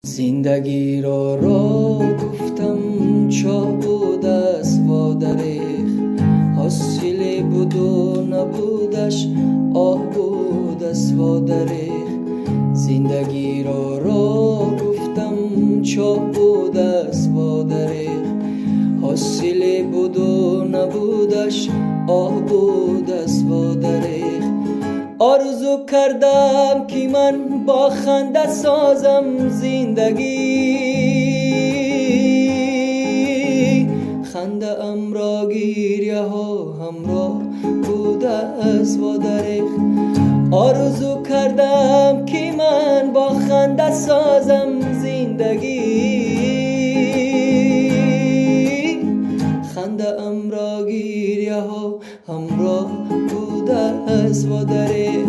زندگی را گفتم چاه بود است و دریخ، حاصل بود و نبودش آه بود است و دریخ. زندگی را گفتم چاه بود است و دریخ، حاصل بود و نبودش آه بود است و دریخ. آرزو کردم که من با خنده سازم زندگی، خنده ام را گریه ها همراه بوده است و دریغ. آرزو کردم که من با خنده سازم زندگی، خنده ام را گریه ها همراه بوده است و دریغ.